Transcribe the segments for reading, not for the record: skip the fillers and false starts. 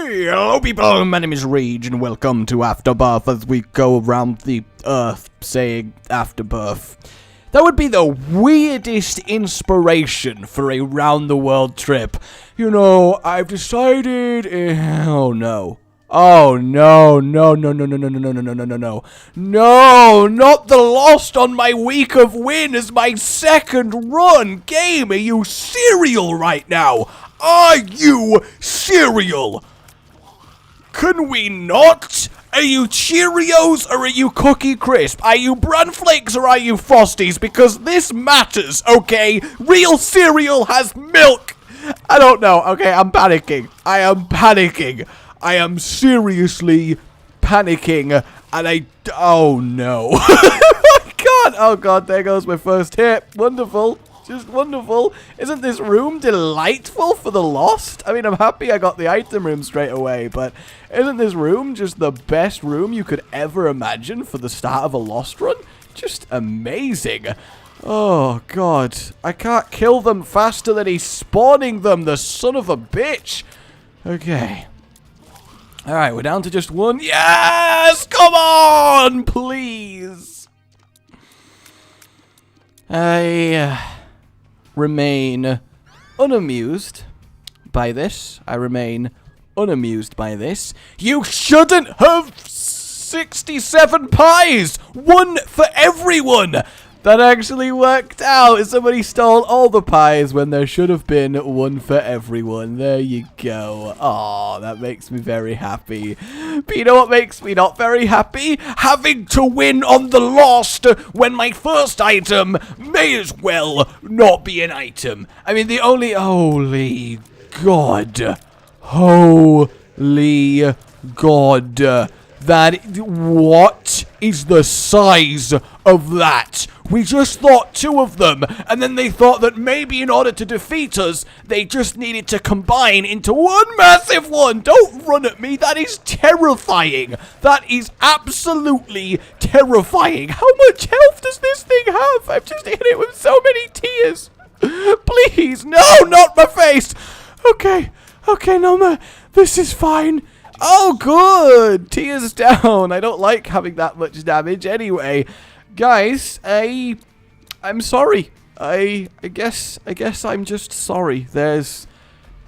Hello people, my name is Rage and welcome to Afterbirth as we go around the earth saying Afterbirth. That would be the weirdest inspiration for a round the world trip. You know, I've decided, oh no. Oh no, no, no, no, no, no, no, no, no, no, no, no, no. No, not the lost on my week of win as my second run. Game, are you serial right now? Are you serial? Can we not? Are you Cheerios or are you Cookie Crisp? Are you Bran Flakes or are you Frosties? Because this matters, okay? Real cereal has milk. I don't know. Okay, I'm panicking. I am panicking. I am seriously panicking. And oh no. Oh my god. Oh god, there goes my first hit. Wonderful. Just wonderful. Isn't this room delightful for the lost? I mean, I'm happy I got the item room straight away, but isn't this room just the best room you could ever imagine for the start of a lost run? Just amazing. Oh, God. I can't kill them faster than he's spawning them, the son of a bitch. Okay. Alright, we're down to just one. Yes! Come on! Please. I remain unamused by this. I remain unamused by this. You shouldn't have 67 pies! One for everyone! That actually worked out. Somebody stole all the pies when there should have been one for everyone. There you go. Aw, that makes me very happy. But you know what makes me not very happy? Having to win on the lost when my first item may as well not be an item. I mean, the only... Holy God. Holy God. What is the size of that? We just thought two of them, and then they thought that maybe in order to defeat us, they just needed to combine into one massive one. Don't run at me. That is terrifying. That is absolutely terrifying. How much health does this thing have? I've just hit it with so many tears. Please, no, not my face. Okay, Noma, this is fine. Oh, good. Tears down. I don't like having that much damage anyway. Guys, I'm sorry. I guess I'm just sorry. There's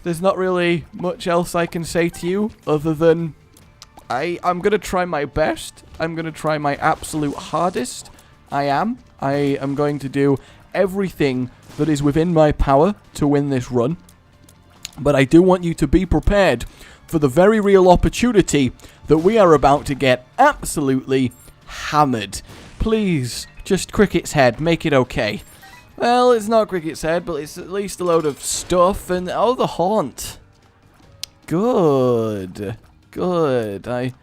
not really much else I can say to you other than I'm going to try my best. I'm going to try my absolute hardest. I am going to do everything that is within my power to win this run. But I do want you to be prepared for the very real opportunity that we are about to get absolutely hammered. Please, just Cricket's head, make it okay. Well, it's not Cricket's head, but it's at least a load of stuff, and oh, the haunt. Good. I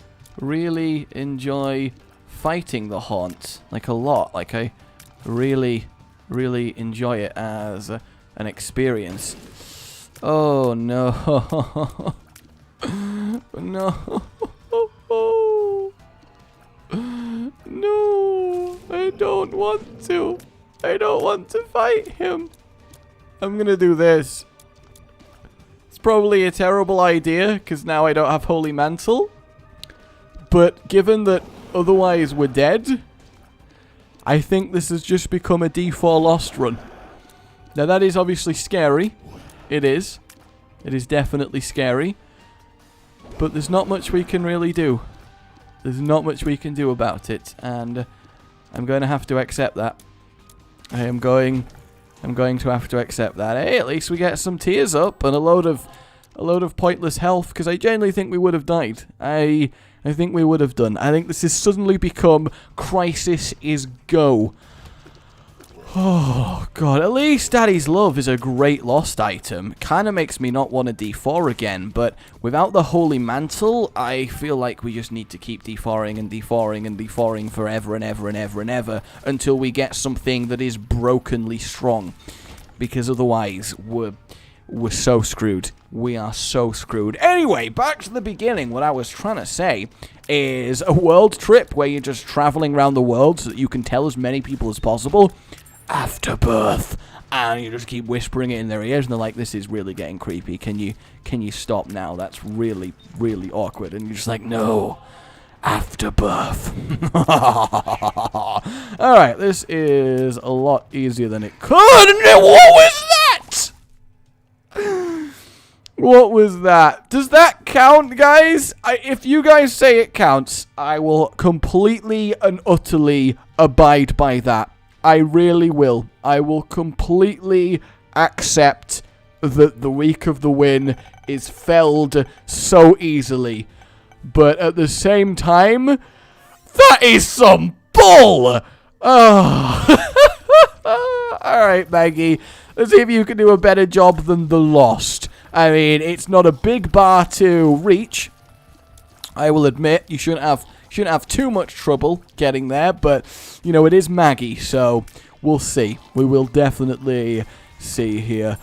really enjoy fighting the haunt, like a lot. Like, I really enjoy it as an experience. Oh, no. No. No, I don't want to. I don't want to fight him. I'm gonna do this. It's probably a terrible idea, because now I don't have Holy Mantle. But given that otherwise we're dead, I think this has just become a D4 lost run. Now that is obviously scary. It is. It is definitely scary. But there's not much we can really do. There's not much we can do about it, and I'm going to have to accept that. I'm going to have to accept that. Hey, at least we get some tears up and a load of pointless health, because I genuinely think we would have died. I think we would have done. I think this has suddenly become Crisis is Go. Oh, God. At least Daddy's Love is a great lost item. Kind of makes me not want to D4 again, but without the Holy Mantle, I feel like we just need to keep D4ing and D4ing and D4ing forever and ever and ever and ever until we get something that is brokenly strong. Because otherwise, we're so screwed. We are so screwed. Anyway, back to the beginning. What I was trying to say is a world trip where you're just traveling around the world so that you can tell as many people as possible. Afterbirth. And you just keep whispering it in their ears, and they're like, this is really getting creepy. Can you stop now? That's really, really awkward. And you're just like, no. Afterbirth. Alright, this is a lot easier than it could. What was that? What was that? Does that count, guys? If you guys say it counts, I will completely and utterly abide by that. I really will. I will completely accept that the week of the win is felled so easily. But at the same time, that is some bull! Oh. Alright, Maggie. Let's see if you can do a better job than the Lost. I mean, it's not a big bar to reach. I will admit, you shouldn't have too much trouble getting there, but, you know, it is Maggie, so we'll see. We will definitely see here.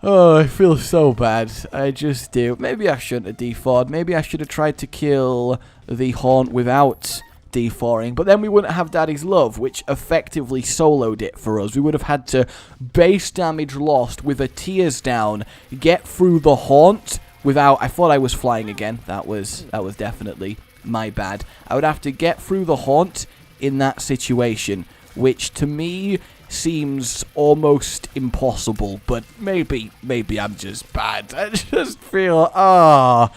Oh, I feel so bad. I just do. Maybe I shouldn't have D4'd. Maybe I should have tried to kill the Haunt without D4ing, but then we wouldn't have Daddy's Love, which effectively soloed it for us. We would have had to base damage lost with a Tears down, get through the Haunt without... I thought I was flying again. That was definitely my bad. I would have to get through the Haunt in that situation, which to me seems almost impossible, but maybe I'm just bad. I just feel, oh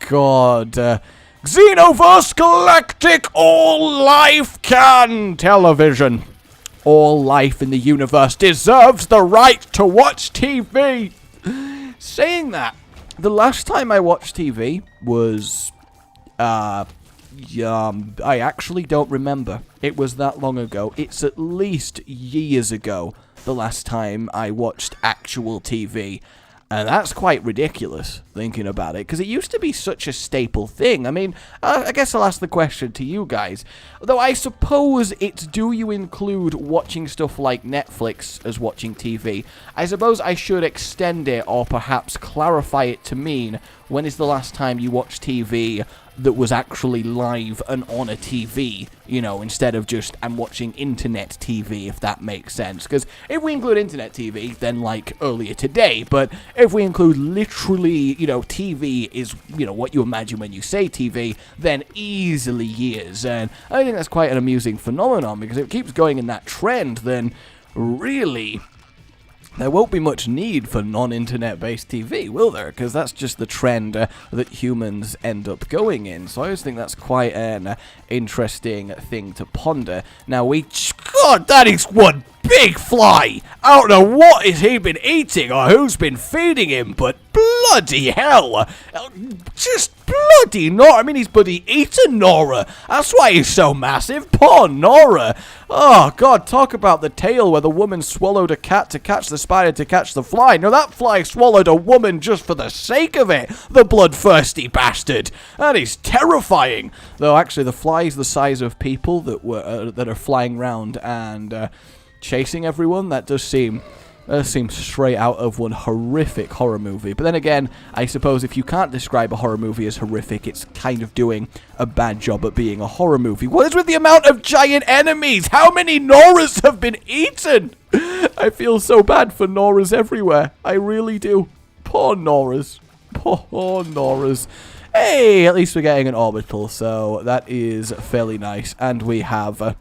god. Xenoverse Galactic All Life Can Television. All life in the universe deserves the right to watch TV. Saying that, the last time I watched TV was, I actually don't remember. It was that long ago. It's at least years ago, the last time I watched actual TV. And that's quite ridiculous, thinking about it, because it used to be such a staple thing. I mean, I guess I'll ask the question to you guys. Though I suppose it's, do you include watching stuff like Netflix as watching TV? I suppose I should extend it, or perhaps clarify it to mean, when is the last time you watched TV that was actually live and on a TV, you know, instead of just, I'm watching internet TV, if that makes sense. Because if we include internet TV, then, like, earlier today, but if we include literally, you know, TV is, you know, what you imagine when you say TV, then easily years. And I think that's quite an amusing phenomenon, because if it keeps going in that trend, then really there won't be much need for non-internet-based TV, will there? Because that's just the trend that humans end up going in. So I always think that's quite an interesting thing to ponder. Now, God, that is one big fly! I don't know what has he been eating or who's been feeding him, but bloody hell! Just bloody Nora! I mean, he's bloody eaten Nora! That's why he's so massive! Poor Nora! Oh, God, talk about the tale where the woman swallowed a cat to catch the spider to catch the fly. No, that fly swallowed a woman just for the sake of it! The bloodthirsty bastard! That is terrifying! Though, actually, the fly is the size of people that are flying around and chasing everyone. That does seem straight out of one horrific horror movie. But then again, I suppose if you can't describe a horror movie as horrific, it's kind of doing a bad job at being a horror movie. What is with the amount of giant enemies? How many Noras have been eaten? I feel so bad for Noras everywhere. I really do. Poor Noras. Poor Noras. Hey, at least we're getting an orbital, so that is fairly nice. And we have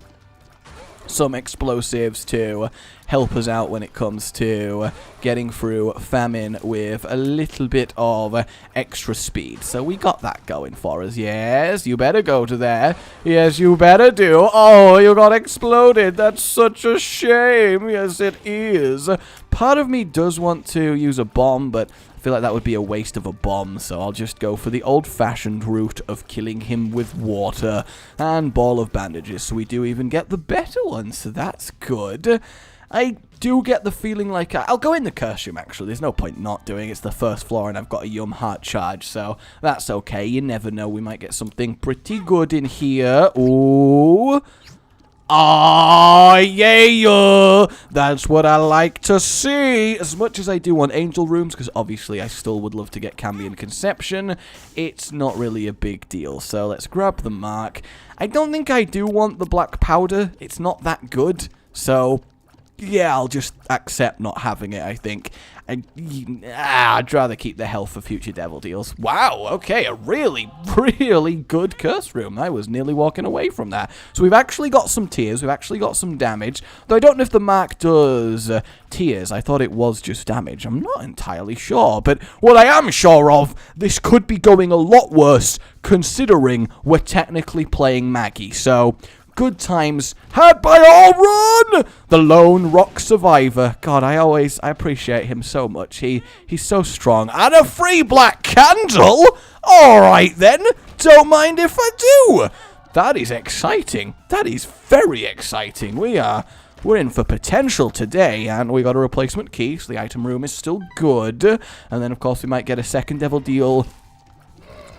some explosives to help us out when it comes to getting through famine with a little bit of extra speed. So we got that going for us. Yes, you better go to there. Yes, you better do. Oh, you got exploded. That's such a shame. Yes, it is. Part of me does want to use a bomb, but I feel like that would be a waste of a bomb, so I'll just go for the old-fashioned route of killing him with water and ball of bandages, so we do even get the better one, so that's good. I do get the feeling like I'll go in the curse room, actually. There's no point not doing it. It's the first floor, and I've got a Yum Heart charge, so that's okay. You never know. We might get something pretty good in here. Ooh. Ah, yeah, that's what I like to see. As much as I do want angel rooms, because obviously I still would love to get Cambion Conception, it's not really a big deal. So let's grab the mark. I don't think I do want the black powder. It's not that good. So, yeah, I'll just accept not having it, I think. I'd rather keep the health for future devil deals. Wow, okay, a really, really good curse room. I was nearly walking away from that. So we've actually got some tears, we've actually got some damage. Though I don't know if the mark does tears. I thought it was just damage. I'm not entirely sure. But what I am sure of, this could be going a lot worse, considering we're technically playing Maggie. So, good times had by all. Run! The lone rock survivor. God, I appreciate him so much. He's so strong. And a free black candle? Alright then. Don't mind if I do. That is exciting. That is very exciting. We're in for potential today, and we got a replacement key, so the item room is still good. And then, of course, we might get a second devil deal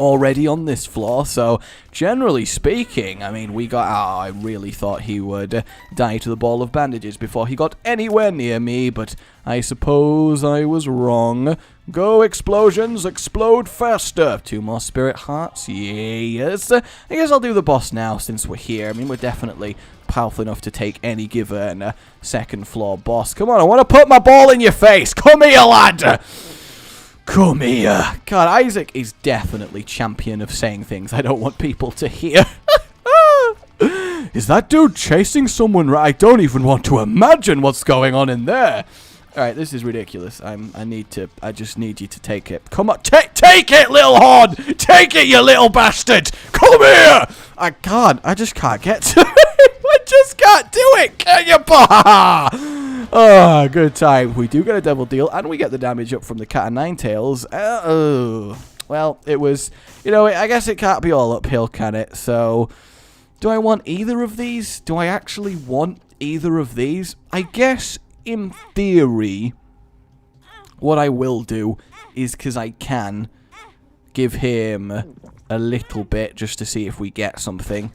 already on this floor, so generally speaking, I mean, we got... Oh, I really thought he would die to the ball of bandages before he got anywhere near me, but I suppose I was wrong. Go, explosions, explode faster. 2 more spirit hearts, yes. I guess I'll do the boss now, since we're here. I mean, we're definitely powerful enough to take any given second floor boss. Come on, I want to put my ball in your face. Come here, lad. Come here. God, Isaac is definitely champion of saying things I don't want people to hear. Is that dude chasing someone? I don't even want to imagine what's going on in there. Alright, this is ridiculous. I just need you to take it. Come on, take it, little horn! Take it, you little bastard! Come here! I just can't get to it. I just can't do it, can you? Oh, good time. We do get a devil deal, and we get the damage up from the cat and nine tails. Well, it was, I guess it can't be all uphill, can it? So, do I want either of these? Do I actually want either of these? I guess, in theory, what I will do is, because I can, give him a little bit just to see if we get something.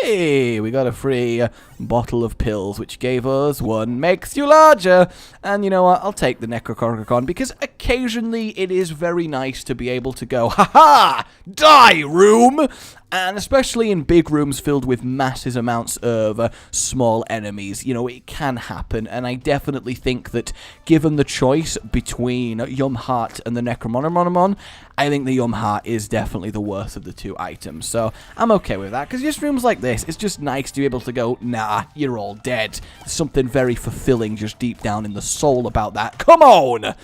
Hey, we got a free bottle of pills, which gave us 1 makes you larger. And you know what? I'll take the Necrocorticon, because occasionally it is very nice to be able to go, ha-ha, die, room! And especially in big rooms filled with massive amounts of small enemies, it can happen. And I definitely think that given the choice between Yum Heart and the Necromonomon, I think the Yum Heart is definitely the worst of the 2 items. So I'm okay with that, because just rooms like this, it's just nice to be able to go, nah, you're all dead. There's something very fulfilling just deep down in the soul about that. Come on!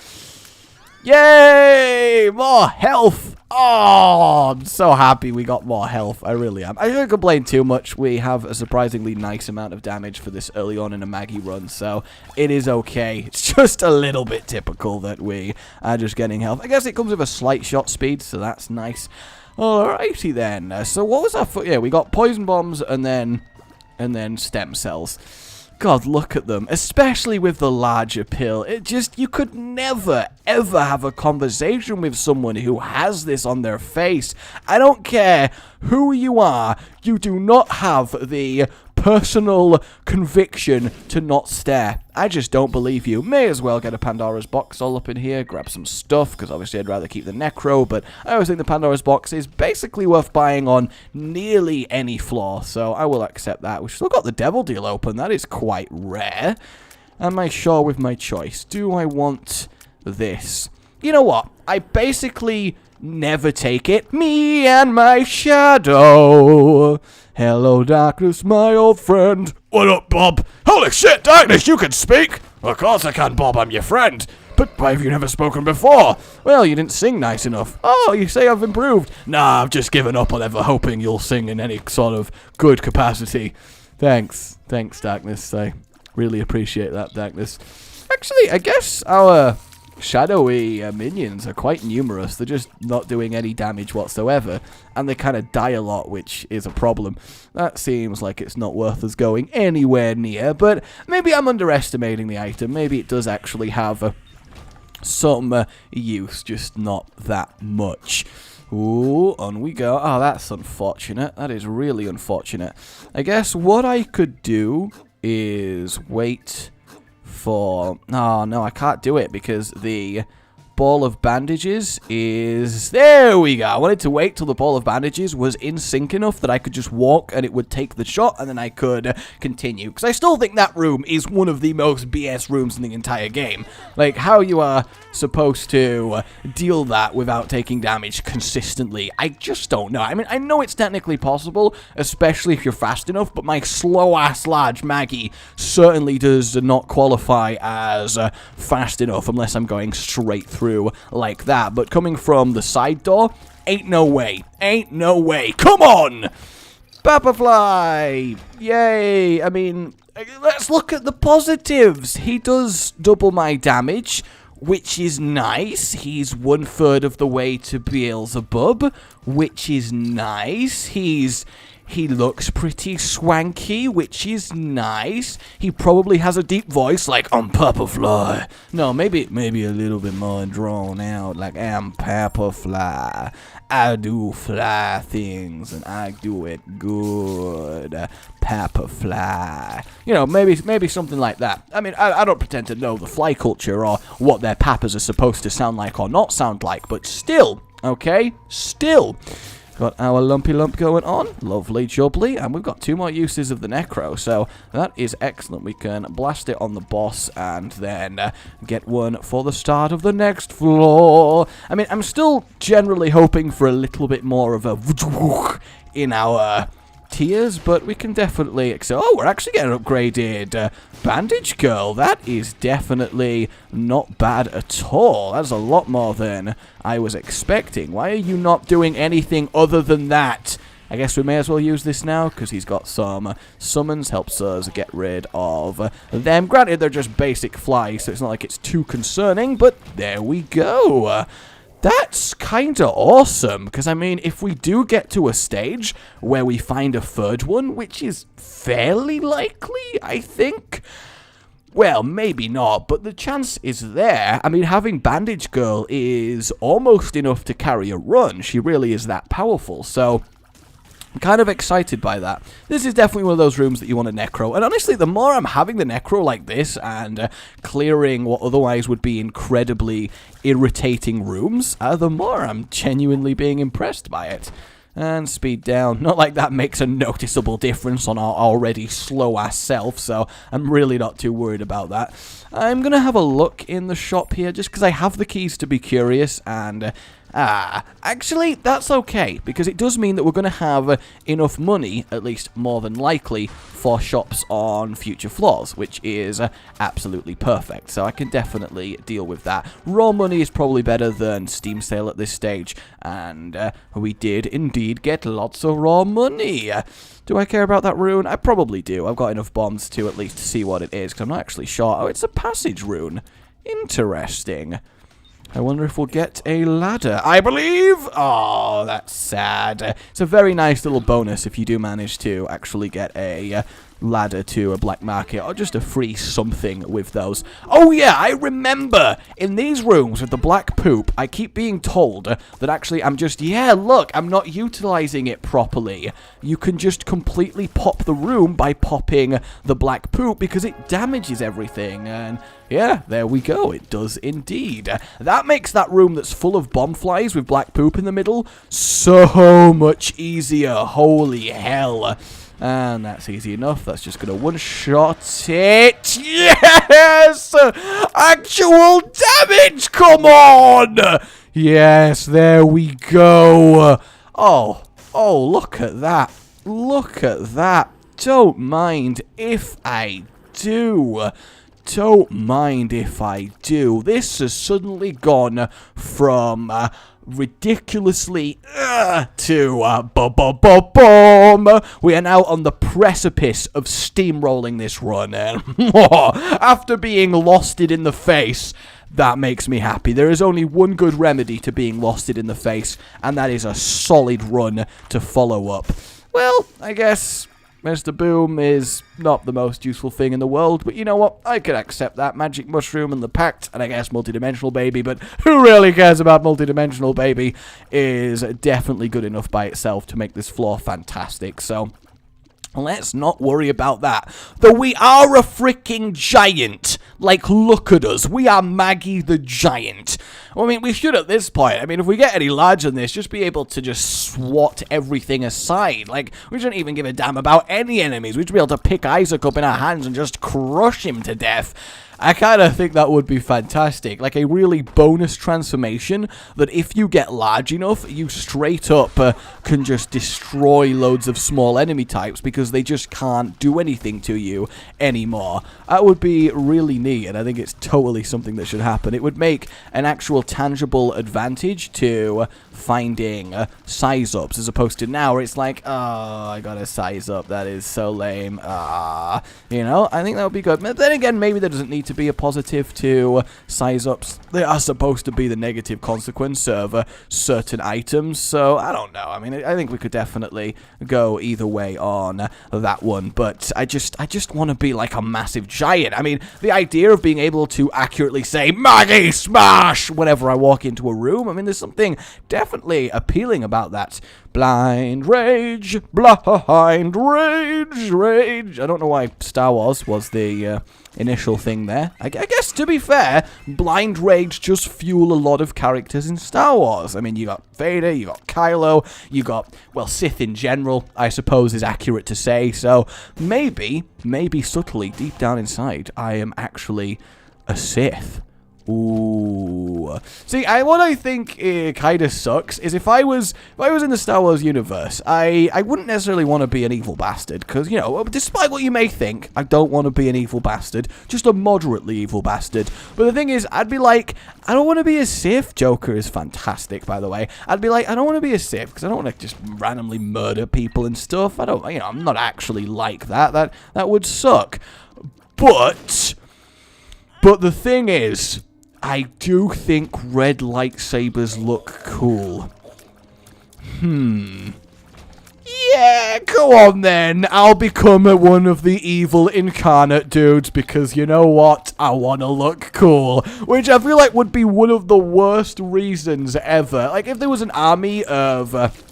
Yay! More health! Oh, I'm so happy we got more health. I really am. I don't complain too much. We have a surprisingly nice amount of damage for this early on in a Maggie run, so it is okay. It's just a little bit typical that we are just getting health. I guess it comes with a slight shot speed, so that's nice. Alrighty then. So what was our... Yeah, we got poison bombs and then stem cells. God, look at them, especially with the larger pill. You could never, ever have a conversation with someone who has this on their face. I don't care who you are, you do not have the personal conviction to not stare. I just don't believe you. May as well get a Pandora's box all up in here, grab some stuff, because obviously I'd rather keep the Necro, but I always think the Pandora's box is basically worth buying on nearly any floor, so I will accept that. We've still got the devil deal open. That is quite rare. Am I sure with my choice? Do I want this? You know what? I basically never take it. Me and my shadow. Hello, darkness, my old friend. What up, Bob? Holy shit, darkness, you can speak? Of course I can, Bob, I'm your friend. But why have you never spoken before? Well, you didn't sing nice enough. Oh, you say I've improved. Nah, I've just given up on ever hoping you'll sing in any sort of good capacity. Thanks, darkness. I really appreciate that, darkness. Actually, I guess our shadowy minions are quite numerous. They're just not doing any damage whatsoever, and they kind of die a lot, which is a problem. That seems like it's not worth us going anywhere near, but maybe I'm underestimating the item. Maybe it does actually have some use, just not that much. Ooh, on we go. Oh, that's unfortunate. That is really unfortunate. I guess what I could do is wait for... Oh, no, I can't do it because the ball of bandages is... There we go. I wanted to wait till the ball of bandages was in sync enough that I could just walk and it would take the shot and then I could continue. Because I still think that room is one of the most BS rooms in the entire game. Like, how you are supposed to deal that without taking damage consistently, I just don't know. I mean, I know it's technically possible, especially if you're fast enough, but my slow-ass large Maggie certainly does not qualify as fast enough unless I'm going straight through like that. But coming from the side door, ain't no way. Ain't no way. Come on! Paperfly! Yay! I mean, let's look at the positives. He does double my damage, which is nice. He's 1/3 of the way to Beelzebub, which is nice. He looks pretty swanky, which is nice. He probably has a deep voice like, I'm Paperfly. No, maybe a little bit more drawn out, like, I'm Paperfly. I do fly things, and I do it good. Paperfly. You know, maybe something like that. I mean, I don't pretend to know the fly culture or what their papas are supposed to sound like or not sound like, but still, okay? Still. Got our lumpy lump going on. Lovely jubbly. And we've got 2 more uses of the Necro. So that is excellent. We can blast it on the boss and then get one for the start of the next floor. I mean, I'm still generally hoping for a little bit more of a in our tiers, but we can definitely excel. Oh, we're actually getting upgraded Bandage Girl. That is definitely not bad at all. That's a lot more than I was expecting. Why are you not doing anything other than that? I guess we may as well use this now, because he's got some summons, helps us get rid of them. Granted, they're just basic flies, so it's not like it's too concerning, but there we go. That's kind of awesome, because, I mean, if we do get to a stage where we find a 3rd one, which is fairly likely, I think, well, maybe not, but the chance is there. I mean, having Bandage Girl is almost enough to carry a run. She really is that powerful, so I'm kind of excited by that. This is definitely one of those rooms that you want a Necro. And honestly, the more I'm having the Necro like this and clearing what otherwise would be incredibly irritating rooms, the more I'm genuinely being impressed by it. And speed down. Not like that makes a noticeable difference on our already slow-ass self, so I'm really not too worried about that. I'm going to have a look in the shop here, just because I have the keys to be curious, and actually, that's okay, because it does mean that we're going to have enough money, at least more than likely, for shops on future floors, which is absolutely perfect, so I can definitely deal with that. Raw money is probably better than Steam sale at this stage, and we did indeed get lots of raw money. Do I care about that rune? I probably do. I've got enough bombs to at least see what it is, because I'm not actually sure. Oh, it's a passage rune. Interesting. I wonder if we'll get a ladder. I believe! Oh, that's sad. It's a very nice little bonus if you do manage to actually get a ladder to a black market, or just a free something with those. Oh yeah, I remember! In these rooms with the black poop, I keep being told that actually I'm just, yeah, look, I'm not utilizing it properly. You can just completely pop the room by popping the black poop because it damages everything, and yeah, there we go, it does indeed. That makes that room that's full of bomb flies with black poop in the middle so much easier, holy hell. And that's easy enough. That's just going to one-shot it. Yes! Actual damage! Come on! Yes, there we go. Oh, look at that. Look at that. Don't mind if I do. Don't mind if I do. This has suddenly gone from ridiculously to boom. We are now on the precipice of steamrolling this run, and after being losted in the face, that makes me happy. There is only one good remedy to being losted in the face, and that is a solid run to follow up. Well, I guess Mr. Boom is not the most useful thing in the world, but you know what? I can accept that. Magic Mushroom and the Pact, and I guess Multidimensional Baby, but who really cares about Multidimensional Baby is definitely good enough by itself to make this floor fantastic, so Let's not worry about that. Though we are a freaking giant. Like, look at us. We are Maggie the Giant. I mean, we should at this point. I mean, if we get any larger than this, just be able to just swat everything aside. Like, we shouldn't even give a damn about any enemies. We should be able to pick Isaac up in our hands and just crush him to death. I kind of think that would be fantastic. Like a really bonus transformation that if you get large enough, you straight up can just destroy loads of small enemy types because they just can't do anything to you anymore. That would be really neat, and I think it's totally something that should happen. It would make an actual tangible advantage to finding size ups as opposed to now where it's like, oh, I gotta size up. That is so lame. You know, I think that would be good. But then again, maybe there doesn't need to be a positive to size ups. They are supposed to be the negative consequence of certain items, so I don't know. I mean, I think we could definitely go either way on that one, but I just want to be like a massive giant. I mean, the idea of being able to accurately say Maggie Smash whenever I walk into a room, I mean, there's something definitely appealing about that. Blind rage, blind rage, rage. I don't know why Star Wars was the initial thing there. I guess, to be fair, blind rage just fuel a lot of characters in Star Wars. I mean, you got Vader, you got Kylo, you got, well, Sith in general, I suppose is accurate to say. So maybe subtly, deep down inside, I am actually a Sith. Ooh. See, what I think kind of sucks is if I was in the Star Wars universe, I wouldn't necessarily want to be an evil bastard, because, you know, despite what you may think, I don't want to be an evil bastard, just a moderately evil bastard. But the thing is, I'd be like, I don't want to be a Sith. Joker is fantastic, by the way. I'd be like, I don't want to be a Sith, because I don't want to just randomly murder people and stuff. I don't, you know, I'm not actually like that. That would suck. But the thing is, I do think red lightsabers look cool. Yeah, go on then. I'll become one of the evil incarnate dudes because you know what? I want to look cool. Which I feel like would be one of the worst reasons ever. Like, if there was an army of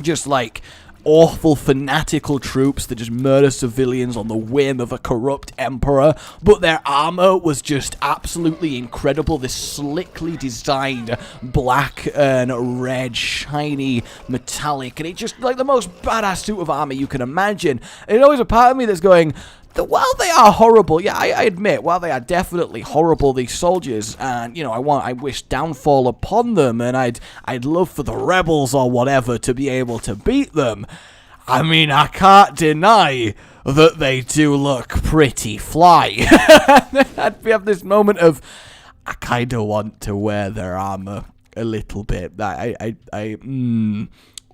just like awful fanatical troops that just murder civilians on the whim of a corrupt emperor, but their armor was just absolutely incredible. This slickly designed black and red, shiny, metallic, and it's just like the most badass suit of armor you can imagine. And there's always a part of me that's going, while they are horrible, yeah, I admit, while they are definitely horrible, these soldiers, and, you know, I wish downfall upon them, and I'd love for the rebels or whatever to be able to beat them. I mean, I can't deny that they do look pretty fly. I'd have this moment of, I kind of want to wear their armor a little bit.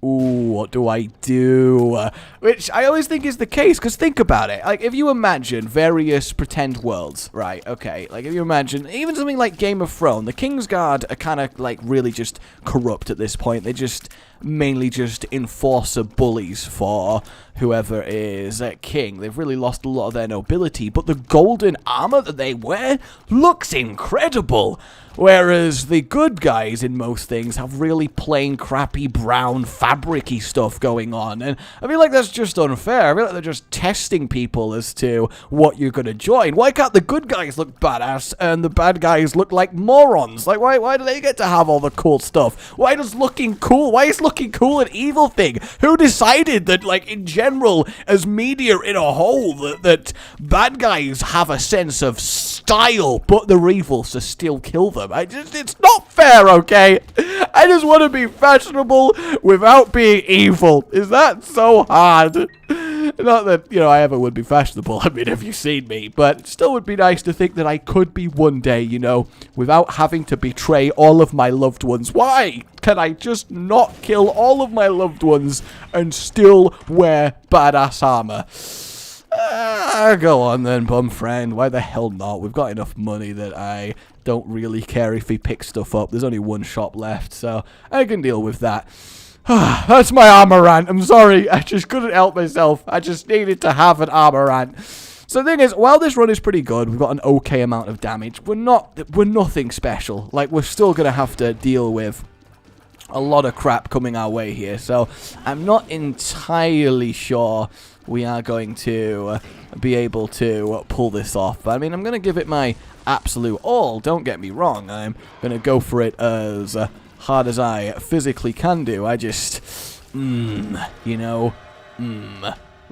Ooh, what do I do? Which I always think is the case, because think about it. Like, if you imagine various pretend worlds, right, okay, like, if you imagine, even something like Game of Thrones, the Kingsguard are kind of, like, really just corrupt at this point. They just mainly just enforcer bullies for whoever is king. They've really lost a lot of their nobility, but the golden armor that they wear looks incredible. Whereas the good guys in most things have really plain, crappy, brown, fabric-y stuff going on. And I feel like that's just unfair. I feel like they're just testing people as to what you're going to join. Why can't the good guys look badass and the bad guys look like morons? Like, why do they get to have all the cool stuff? Why is looking cool an evil thing? Who decided that, like, in general, as media in a whole, that bad guys have a sense of style, but they're evil, so still kill them? It's not fair, okay? I just want to be fashionable without being evil. Is that so hard? Not that, you know, I ever would be fashionable. I mean, have you seen me? But it still would be nice to think that I could be one day, you know, without having to betray all of my loved ones. Why can I just not kill all of my loved ones and still wear badass armor? Go on then, bum friend. Why the hell not? We've got enough money that I don't really care if he picks stuff up. There's only one shop left, so I can deal with that. That's my armor rant. I'm sorry. I just couldn't help myself. I just needed to have an armor rant. So the thing is, while this run is pretty good, we've got an okay amount of damage. We're nothing special. Like, we're still going to have to deal with a lot of crap coming our way here. So I'm not entirely sure we are going to be able to pull this off. But I mean, I'm going to give it my absolute all. Don't get me wrong. I'm going to go for it as hard as I physically can do. I just, you know,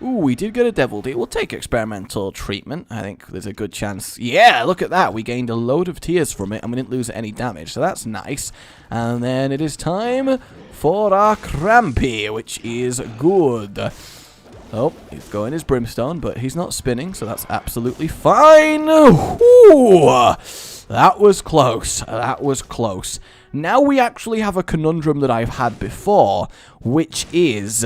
Ooh, we did get a devil deal. We'll take experimental treatment. I think there's a good chance. Yeah, look at that. We gained a load of tears from it, and we didn't lose any damage, so that's nice. And then it is time for our Krampy, which is good. Oh, he's going his brimstone, but he's not spinning, so that's absolutely fine. Ooh, that was close. That was close. Now we actually have a conundrum that I've had before, which is...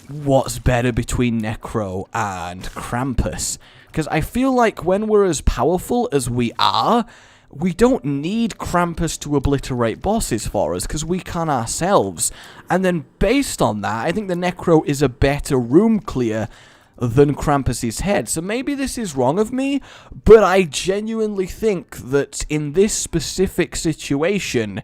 what's better between Necro and Krampus? Because I feel like when we're as powerful as we are, we don't need Krampus to obliterate bosses for us, because we can ourselves. And then based on that, I think the Necro is a better room clear than Krampus's head. So maybe this is wrong of me, but I genuinely think that in this specific situation,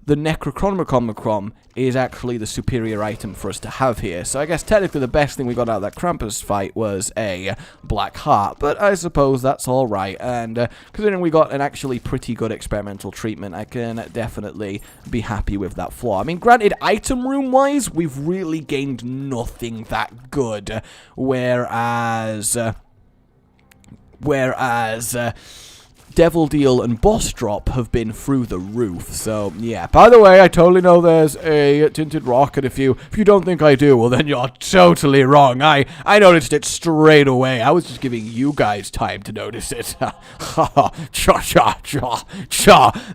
the Necrochronomicron is actually the superior item for us to have here. So I guess technically the best thing we got out of that Krampus fight was a black heart, but I suppose that's alright. And considering we got an actually pretty good experimental treatment, I can definitely be happy with that flaw. I mean, granted, item room wise, we've really gained nothing that good, whereas Devil Deal and Boss Drop have been through the roof. So, yeah. By the way, I totally know there's a tinted rock, and if you don't think I do, well, then you're totally wrong. I noticed it straight away. I was just giving you guys time to notice it. Cha.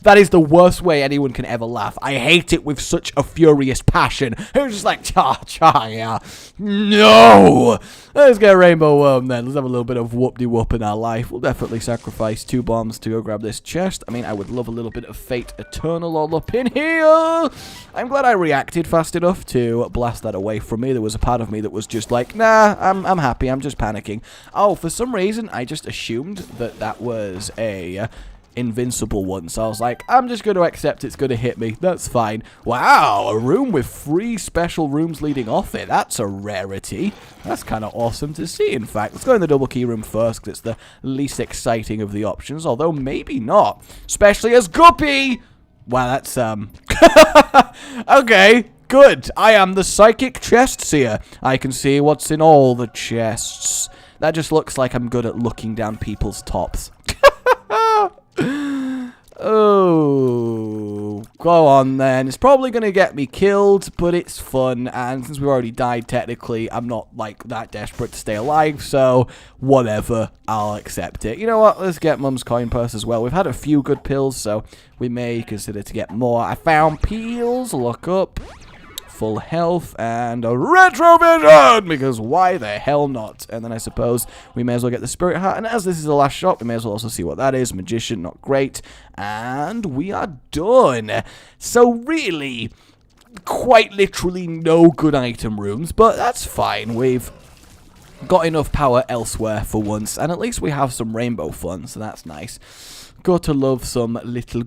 That is the worst way anyone can ever laugh. I hate it with such a furious passion. It was just like, cha, yeah. No! Let's get a Rainbow Worm then. Let's have a little bit of whoop-de-whoop in our life. We'll definitely sacrifice 2 bombs to go grab this chest. I mean, I would love a little bit of Fate Eternal all up in here. I'm glad I reacted fast enough to blast that away from me. There was a part of me that was just like, nah, I'm happy. I'm just panicking. Oh, for some reason, I just assumed that that was a invincible one, so I was like, I'm just going to accept it's going to hit me. That's fine. Wow, a room with 3 special rooms leading off it. That's a rarity. That's kind of awesome to see, in fact. Let's go in the double key room first, because it's the least exciting of the options, although maybe not. Especially as Guppy! Wow, that's, okay, good. I am the psychic chest seer. I can see what's in all the chests. That just looks like I'm good at looking down people's tops. Oh, go on then. It's probably going to get me killed, but it's fun, and since we've already died technically, I'm not like that desperate to stay alive, so whatever, I'll accept it. You know what, let's get Mum's coin purse as well. We've had a few good pills, so we may consider to get more. I found peels, look up. Full health, and a retrovision, because why the hell not? And then I suppose we may as well get the spirit heart, and as this is the last shot, we may as well also see what that is. Magician, not great, and we are done. So really, quite literally no good item rooms, but that's fine. We've got enough power elsewhere for once, and at least we have some rainbow fun, so that's nice. Got to love some little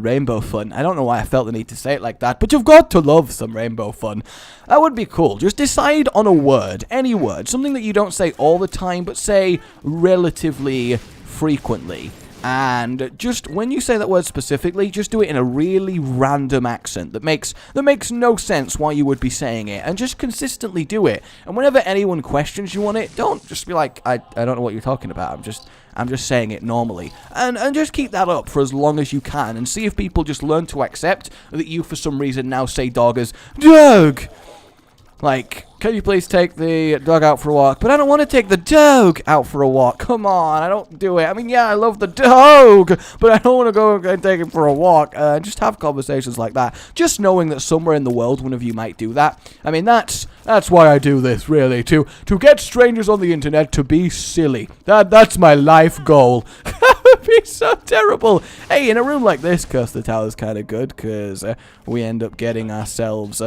rainbow fun. I don't know why I felt the need to say it like that, but you've got to love some rainbow fun. That would be cool. Just decide on a word, any word, something that you don't say all the time, but say relatively frequently. And just when you say that word specifically, just do it in a really random accent that makes no sense why you would be saying it, and just consistently do it. And whenever anyone questions you on it, don't just be like, I don't know what you're talking about. I'm just saying it normally. And just keep that up for as long as you can, and see if people just learn to accept that you for some reason now say dog as dog. Like, can you please take the dog out for a walk? But I don't want to take the dog out for a walk. Come on, I don't do it. I mean, yeah, I love the dog, but I don't want to go and take him for a walk. Just have conversations like that. Just knowing that somewhere in the world one of you might do that. I mean, that's why I do this, really. To get strangers on the internet to be silly. That's my life goal. That would be so terrible. Hey, in a room like this, Curse the Tower is kind of good, because we end up getting ourselves...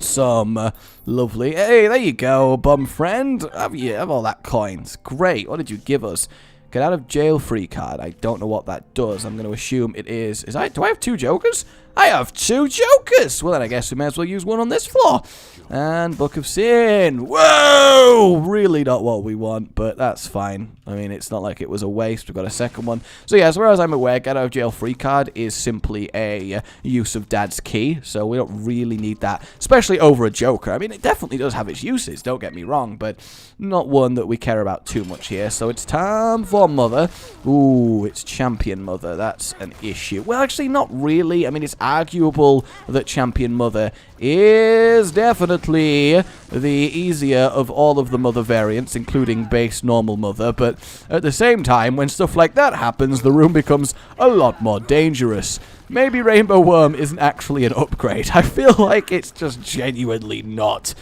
some lovely, hey, there you go, bum friend. Have all that coins. Great. What did you give us? Get out of jail free card. I don't know what that does. I'm going to assume it is. Do I have 2 jokers? I have 2 jokers. Well, then I guess we may as well use one on this floor. And Book of Sin. Whoa! Really not what we want, but that's fine. I mean, it's not like it was a waste. We've got a second one. So, yeah, as far as I'm aware, Get Out of Jail Free card is simply a use of Dad's key. So we don't really need that, especially over a Joker. I mean, it definitely does have its uses, don't get me wrong, but not one that we care about too much here. So it's time for Mother. Ooh, it's Champion Mother. That's an issue. Well, actually, not really. I mean, it's arguable that Champion Mother is definitely the easier of all of the Mother variants, including base normal Mother, but at the same time, when stuff like that happens, the room becomes a lot more dangerous. Maybe Rainbow Worm isn't actually an upgrade. I feel like it's just genuinely not.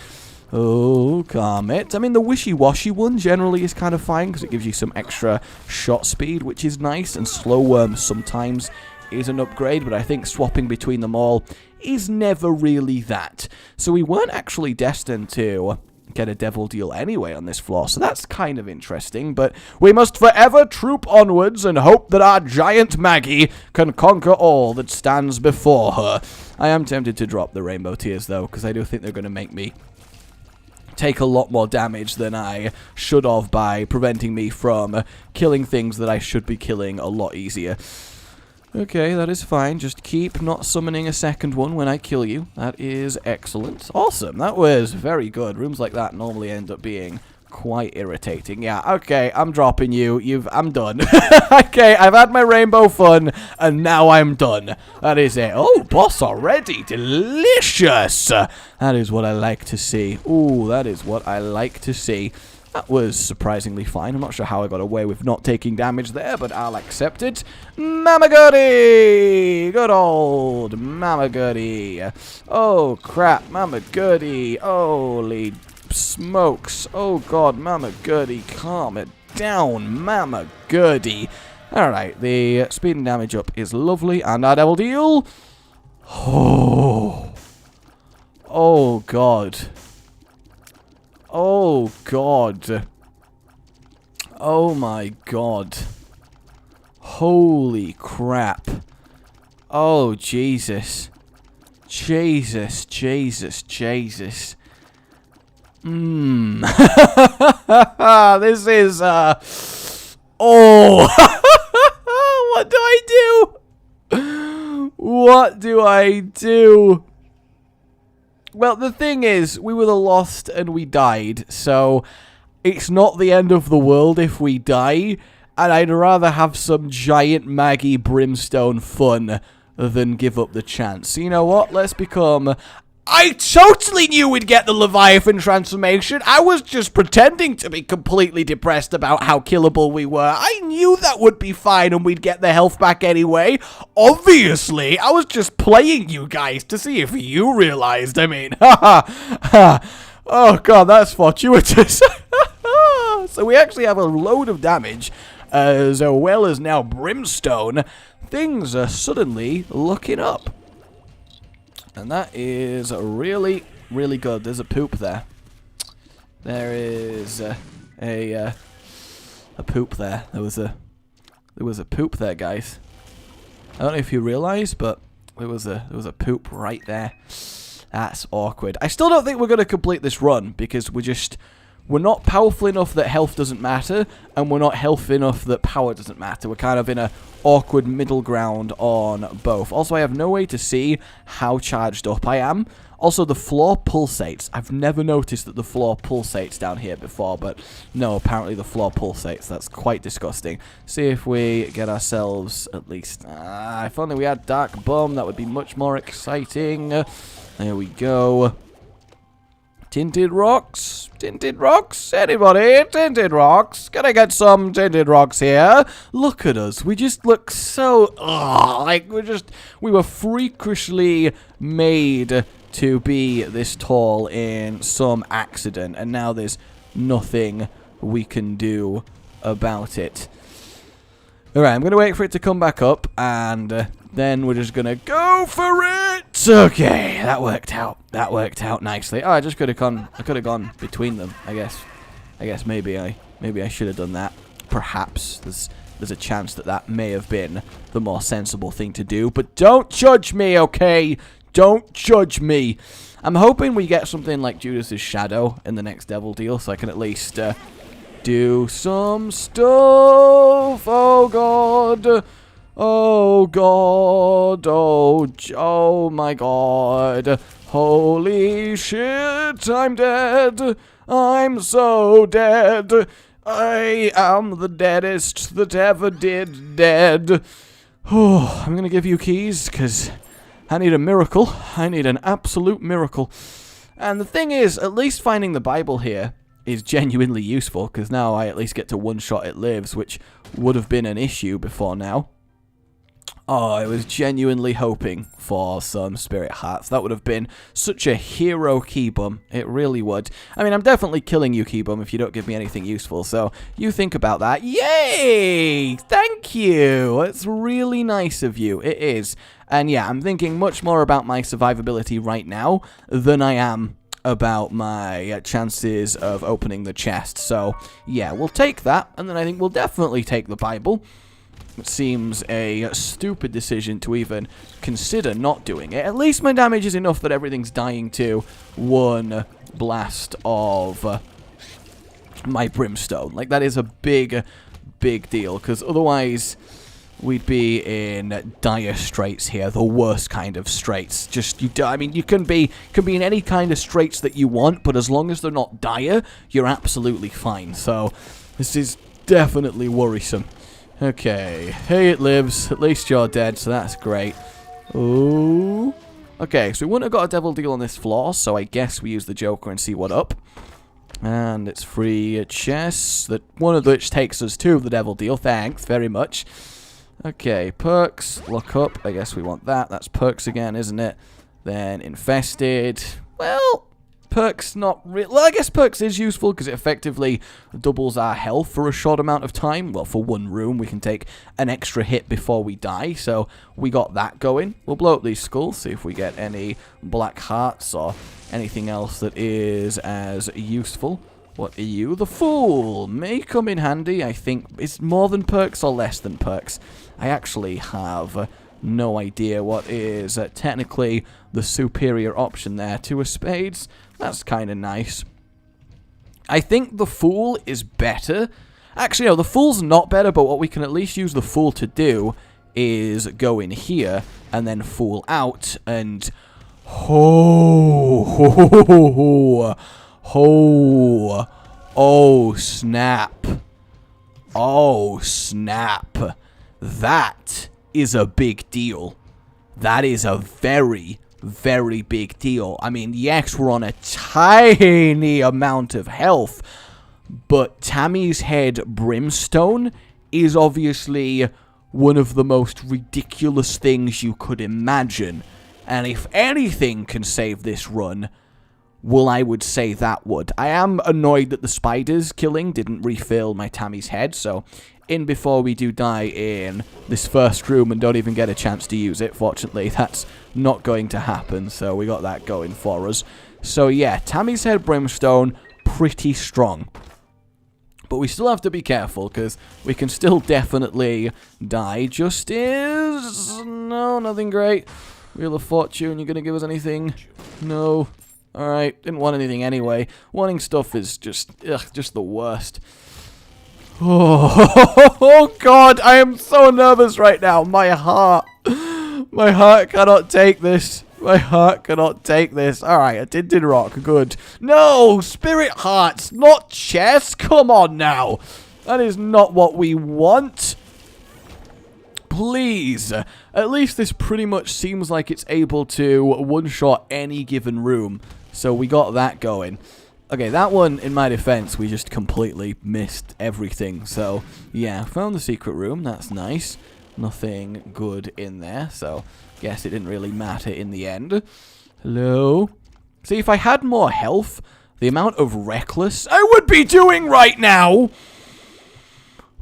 Oh, calm it. I mean, the wishy-washy one generally is kind of fine because it gives you some extra shot speed, which is nice, and Slow Worm sometimes is an upgrade, but I think swapping between them all is never really that. So we weren't actually destined to get a Devil Deal anyway on this floor, so that's kind of interesting, but we must forever troop onwards and hope that our giant Maggie can conquer all that stands before her. I am tempted to drop the Rainbow Tears, though, because I do think they're going to make me take a lot more damage than I should have by preventing me from killing things that I should be killing a lot easier. Okay, that is fine. Just keep not summoning a second one when I kill you. That is excellent. Awesome. That was very good. Rooms like that normally end up being quite irritating. Yeah, okay, I'm dropping you. I'm done. Okay, I've had my rainbow fun, and now I'm done. That is it. Oh, boss already. Delicious. That is what I like to see. Ooh, that is what I like to see. That was surprisingly fine. I'm not sure how I got away with not taking damage there, but I'll accept it. Mama Goody! Good old Mama Goody. Oh, crap. Mama Goody. Holy smokes. Oh, God. Mama Goody. Calm it down. Mama Goody. Alright, the speed and damage up is lovely. And our Devil Deal. Oh. Oh, God. Oh, God. Oh, my God. Holy crap. Oh, Jesus. Jesus, Jesus, Jesus. This is, oh. What do I do? What do I do? Well, the thing is, we were the Lost and we died, so it's not the end of the world if we die, and I'd rather have some giant Maggie Brimstone fun than give up the chance. So you know what? Let's become... I totally knew we'd get the Leviathan transformation. I was just pretending to be completely depressed about how killable we were. I knew that would be fine and we'd get the health back anyway. Obviously, I was just playing you guys to see if you realized. I mean, oh god, that's fortuitous. So we actually have a load of damage, as well as now Brimstone. Things are suddenly looking up. And that is really, really good. There's a poop there. There is a poop there. There was a poop there, guys. I don't know if you realize, but there was a poop right there. That's awkward. I still don't think we're gonna complete this run because we're not powerful enough that health doesn't matter, and we're not healthy enough that power doesn't matter. We're kind of in a awkward middle ground on both. Also, I have no way to see how charged up I am. Also, the floor pulsates. I've never noticed that the floor pulsates down here before, but no, apparently the floor pulsates. That's quite disgusting. See if we get ourselves at least... if only we had Dark Bomb, that would be much more exciting. There we go. Tinted rocks? Tinted rocks? Anybody? Tinted rocks? Can I get some tinted rocks here? Look at us. We just look so... like, we were freakishly made to be this tall in some accident, and now there's nothing we can do about it. Alright, I'm going to wait for it to come back up, and then we're just going to go for it! Okay, that worked out. That worked out nicely. Oh, I could have gone between them, I guess. Maybe I should have done that. Perhaps. There's there's a chance that that may have been the more sensible thing to do. But don't judge me, okay? Don't judge me. I'm hoping we get something like Judas's Shadow in the next devil deal, so I can at least do some stuff. Oh god. Oh god. Oh my god. Holy shit, I'm dead. I'm so dead. I am the deadest that ever did dead. Oh, I'm gonna give you keys, because I need a miracle. I need an absolute miracle. And the thing is, at least finding the Bible here is genuinely useful, because now I at least get to one-shot It Lives, which would have been an issue before now. Oh, I was genuinely hoping for some spirit hearts. That would have been such a hero keybum. It really would. I mean, I'm definitely killing you, keybum, if you don't give me anything useful. So you think about that. Yay! Thank you. It's really nice of you. It is. And yeah, I'm thinking much more about my survivability right now than I am about my chances of opening the chest. So yeah, we'll take that. And then I think we'll definitely take the Bible. It seems a stupid decision to even consider not doing it. At least my damage is enough that everything's dying to one blast of my brimstone. Like, that is a big, big deal, because otherwise we'd be in dire straits here, the worst kind of straits. I mean, you can be in any kind of straits that you want, but as long as they're not dire, you're absolutely fine. So this is definitely worrisome. Okay, hey, It Lives. At least you're dead, so that's great. Ooh. Okay, so we wouldn't have got a devil deal on this floor, so I guess we use the Joker and see what up. And it's free chests, that one of which takes us to the devil deal. Thanks very much. Okay, perks, lock up. I guess we want that. That's perks again, isn't it? Then infested. Well, perks not really. Well, I guess perks is useful because it effectively doubles our health for a short amount of time. Well, for one room, we can take an extra hit before we die, so we got that going. We'll blow up these skulls, see if we get any black hearts or anything else that is as useful. What are you? The Fool may come in handy. I think it's more than perks or less than perks. I actually have no idea what is technically the superior option there. Two of spades. That's kind of nice. I think the Fool is better. Actually, no, the Fool's not better, but what we can at least use the Fool to do is go in here and then Fool out and... Oh, snap. Oh, snap. That is a big deal. That is a very, very big deal. I mean, yes, we're on a tiny amount of health, but Tammy's Head Brimstone is obviously one of the most ridiculous things you could imagine. And if anything can save this run, well, I would say that would. I am annoyed that the spiders killing didn't refill my Tammy's head, so in before we do die in this first room and don't even get a chance to use it. Fortunately, that's not going to happen, so we got that going for us. So yeah, Tammy's Head Brimstone, pretty strong. But we still have to be careful, because we can still definitely die. Justice? No, nothing great. Wheel of Fortune, you gonna give us anything? No. Alright, didn't want anything anyway. Wanting stuff is just the worst. Oh, God, I am so nervous right now. My heart cannot take this. My heart cannot take this. Alright, a tinted rock, good. No, spirit hearts, not chests. Come on now. That is not what we want. Please. At least this pretty much seems like it's able to one-shot any given room. So we got that going. Okay, that one, in my defense, we just completely missed everything. So, yeah, found the secret room. That's nice. Nothing good in there. So, guess it didn't really matter in the end. Hello? See, if I had more health, the amount of reckless I would be doing right now...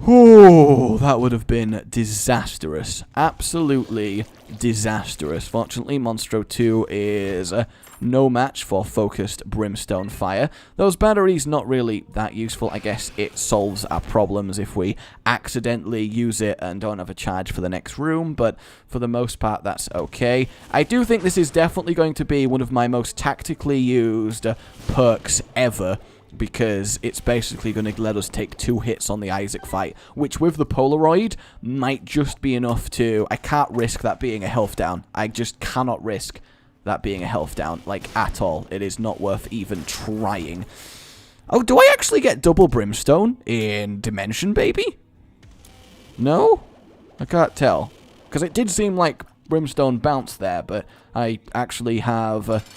Oh, that would have been disastrous. Absolutely disastrous. Fortunately, Monstro 2 is no match for focused brimstone fire. Those batteries, not really that useful. I guess it solves our problems if we accidentally use it and don't have a charge for the next room, but for the most part, that's okay. I do think this is definitely going to be one of my most tactically used perks ever, because it's basically going to let us take 2 hits on the Isaac fight, which with the Polaroid might just be enough to... I can't risk that being a health down. I just cannot risk that being a health down, like, at all. It is not worth even trying. Oh, do I actually get double brimstone in Dimension, baby? No? I can't tell. Because it did seem like brimstone bounced there, but I actually have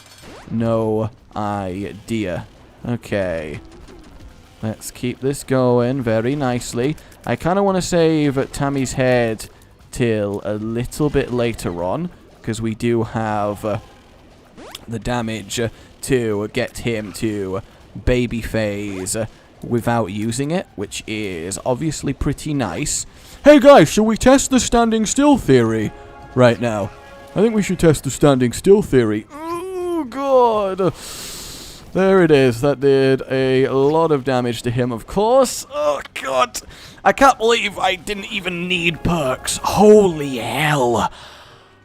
no idea. Okay, let's keep this going very nicely. I kind of want to save Tammy's head till a little bit later on, because we do have the damage to get him to baby phase without using it, which is obviously pretty nice. Hey guys, shall we test the standing still theory right now? I think we should test the standing still theory. Oh god. There it is. That did a lot of damage to him, of course. Oh, God. I can't believe I didn't even need perks. Holy hell.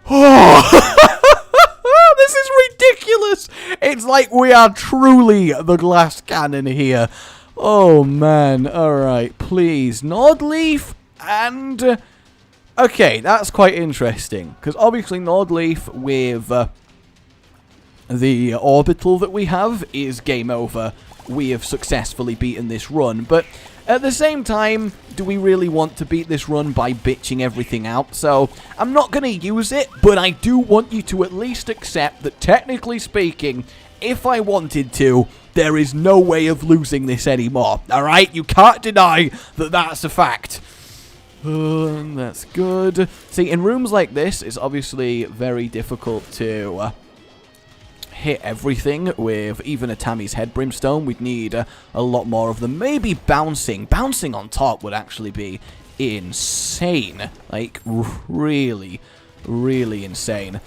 Oh, this is ridiculous. It's like we are truly the glass cannon here. Oh, man. All right. Please. Nordleaf and... okay, that's quite interesting. Because obviously Nordleaf with... the orbital that we have is game over. We have successfully beaten this run, but at the same time, do we really want to beat this run by bitching everything out? So, I'm not going to use it, but I do want you to at least accept that, technically speaking, if I wanted to, there is no way of losing this anymore, alright? You can't deny that that's a fact. That's good. See, in rooms like this, it's obviously very difficult to... hit everything with even a Tammy's head brimstone. We'd need a lot more of them. Maybe bouncing. Bouncing on top would actually be insane. Like, really, really insane.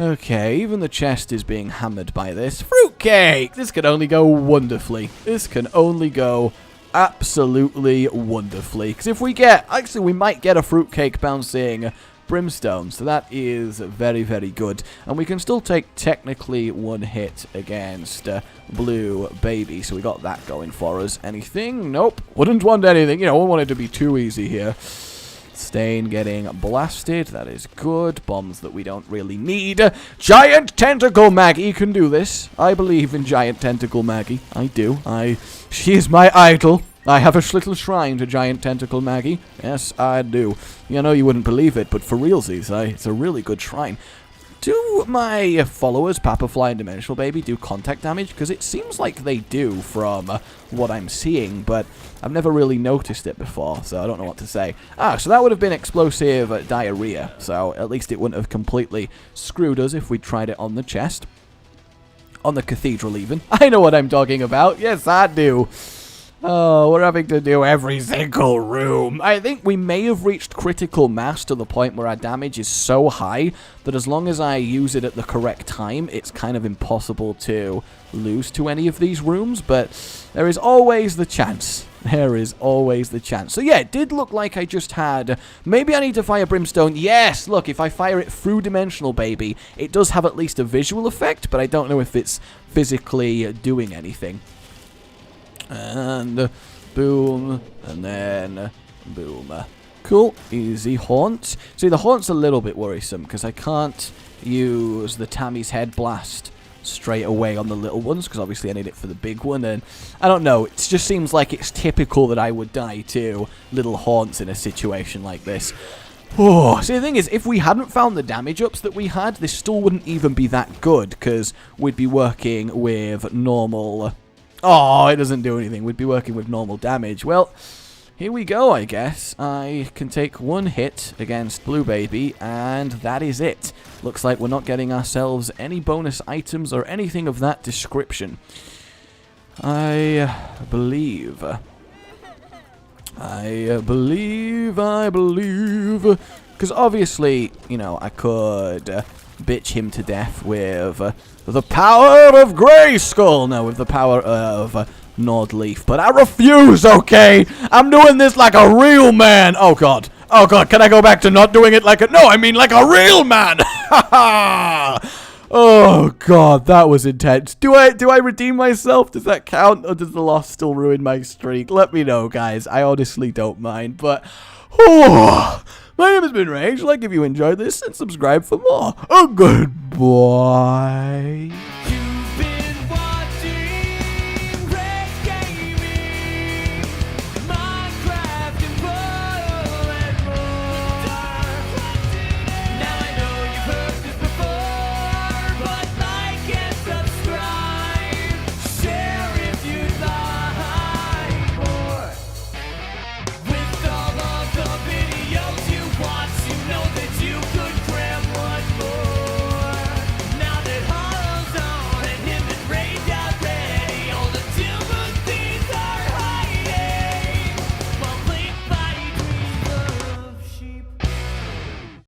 Okay, even the chest is being hammered by this. Fruitcake! This can only go wonderfully. This can only go absolutely wonderfully. Because if we get... actually, we might get a fruitcake bouncing... brimstone, so that is very, very good. And we can still take technically 1 hit against Blue Baby, so we got that going for us. Anything? Nope. Wouldn't want anything. You know, wouldn't want it to be too easy here. Stain getting blasted. That is good. Bombs that we don't really need. Giant Tentacle Maggie can do this. I believe in Giant Tentacle Maggie. I do. She is my idol. I have a little shrine to Giant Tentacle Maggie. Yes, I do. You know, you wouldn't believe it, but for realsies, it's a really good shrine. Do my followers, Papafly and Dimensional Baby, do contact damage? Because it seems like they do from what I'm seeing, but I've never really noticed it before, so I don't know what to say. Ah, so that would have been explosive diarrhea, so at least it wouldn't have completely screwed us if we tried it on the chest. On the cathedral, even. I know what I'm talking about. Yes, I do. Oh, we're having to do every single room. I think we may have reached critical mass to the point where our damage is so high that as long as I use it at the correct time, it's kind of impossible to lose to any of these rooms, but there is always the chance. There is always the chance. So yeah, it did look like I just had... maybe I need to fire Brimstone. Yes, look, if I fire it through Dimensional Baby, it does have at least a visual effect, but I don't know if it's physically doing anything. And boom, and then boom. Cool, easy haunt. See, the haunt's a little bit worrisome because I can't use the Tammy's Head Blast straight away on the little ones because obviously I need it for the big one, and I don't know, it just seems like it's typical that I would die to little haunts in a situation like this. Oh, see, the thing is, if we hadn't found the damage ups that we had, this still wouldn't even be that good because we'd be working with normal... oh, it doesn't do anything. We'd be working with normal damage. Well, here we go, I guess. I can take 1 hit against Blue Baby, and that is it. Looks like we're not getting ourselves any bonus items or anything of that description. I believe I believe, because obviously, you know, I could bitch him to death with the power of Grayskull, no, with the power of Nordleaf, but I refuse, okay? I'm doing this like a real man. Oh god, can I go back to not doing it like a, no, I mean like a real man. Oh god, that was intense. Do I redeem myself? Does that count, or does the loss still ruin my streak? Let me know, guys. I honestly don't mind, but my name has been Rage. Like if you enjoyed this, and subscribe for more. Oh, goodbye.